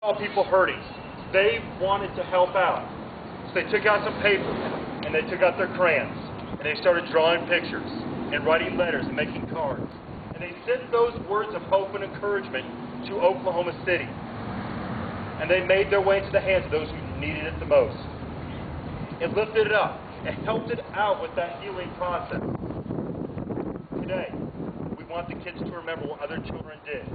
Saw people hurting. They wanted to help out. So they took out some paper, and they took out their crayons, and they started drawing pictures, and writing letters, and making cards. And they sent those words of hope and encouragement to Oklahoma City. And they made their way into the hands of those who needed it the most. It lifted it up. It helped it out with that healing process. Today, we want the kids to remember what other children did.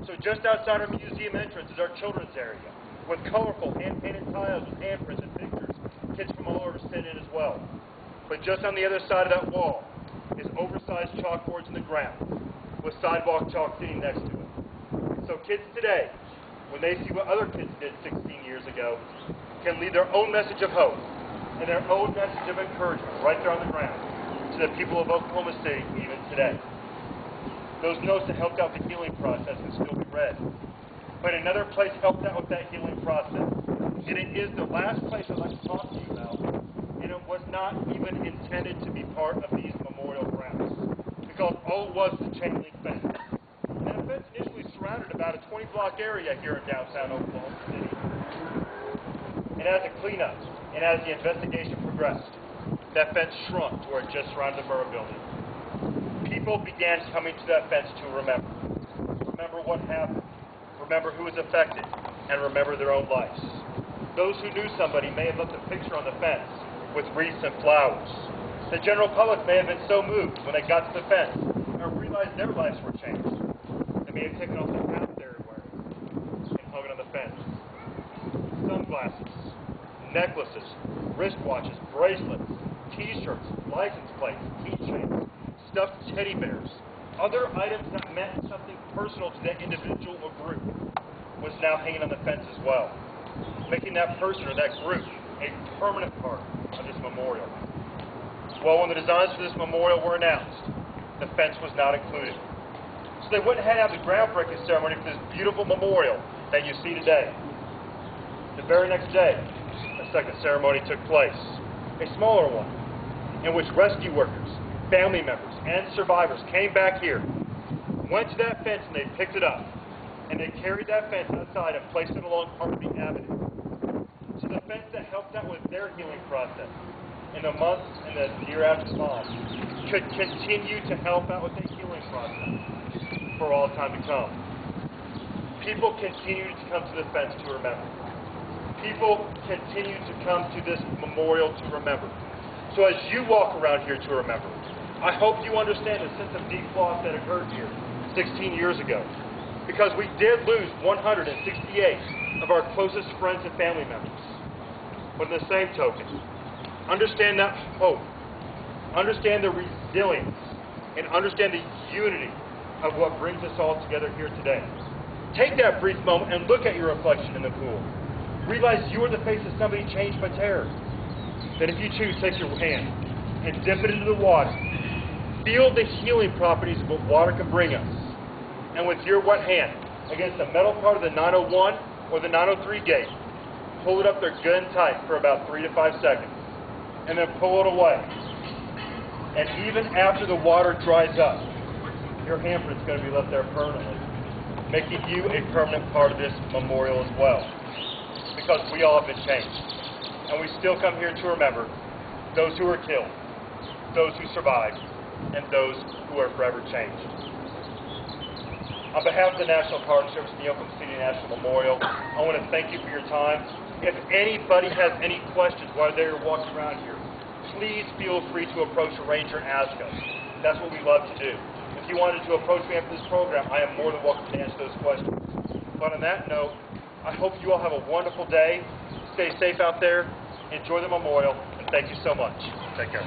So just outside our museum entrance is our children's area, with colorful hand-painted tiles with handprints and pictures. Kids from all over sit in as well. But just on the other side of that wall is oversized chalkboards in the ground, with sidewalk chalk sitting next to it. So kids today, when they see what other kids did 16 years ago, can leave their own message of hope and their own message of encouragement right there on the ground to the people of Oklahoma City even today. Those notes that helped out the healing process can still be read. But another place helped out with that healing process. And it is the last place I'd like to talk to you about. And it was not even intended to be part of these memorial grounds. Because all it was a chain link fence. And that fence initially surrounded about a 20-block area here in downtown Oklahoma City. And as it cleaned up, and as the investigation progressed, that fence shrunk to where it just surrounded the borough building. People began coming to that fence to remember. Remember what happened. Remember who was affected. And remember their own lives. Those who knew somebody may have left a picture on the fence with wreaths and flowers. The general public may have been so moved when they got to the fence and realized their lives were changed. They may have taken off the hat they were wearing and hung it on the fence. Sunglasses, necklaces, wristwatches, bracelets, t-shirts, license plates, keychains, stuffed teddy bears, other items that meant something personal to that individual or group was now hanging on the fence as well, making that person or that group a permanent part of this memorial. Well, when the designs for this memorial were announced, the fence was not included. So they went ahead and had the groundbreaking ceremony for this beautiful memorial that you see today. The very next day, a second ceremony took place, a smaller one, in which rescue workers, family members, and survivors came back here, went to that fence, and they picked it up. And they carried that fence outside and placed it along Harvey Avenue. So the fence that helped out with their healing process in the months and the year after gone could continue to help out with the healing process for all time to come. People continue to come to the fence to remember. People continue to come to this memorial to remember. So as you walk around here to remember, I hope you understand the sense of deep loss that occurred here 16 years ago. Because we did lose 168 of our closest friends and family members. But in the same token, understand that hope, understand the resilience, and understand the unity of what brings us all together here today. Take that brief moment and look at your reflection in the pool. Realize you are the face of somebody changed by terror. Then if you choose, take your hand and dip it into the water. Feel the healing properties of what water can bring us. And with your wet hand against the metal part of the 901 or the 903 gate, pull it up there good and tight for about 3 to 5 seconds. And then pull it away. And even after the water dries up, your handprint's going to be left there permanently, making you a permanent part of this memorial as well. Because we all have been changed. And we still come here to remember those who were killed, those who survived, and those who are forever changed. On behalf of the National Park Service and the Oklahoma City National Memorial, I want to thank you for your time. If anybody has any questions while they're walking around here, please feel free to approach a ranger and ask us. That's what we love to do. If you wanted to approach me after this program, I am more than welcome to answer those questions. But on that note, I hope you all have a wonderful day. Stay safe out there. Enjoy the memorial. And thank you so much. Take care.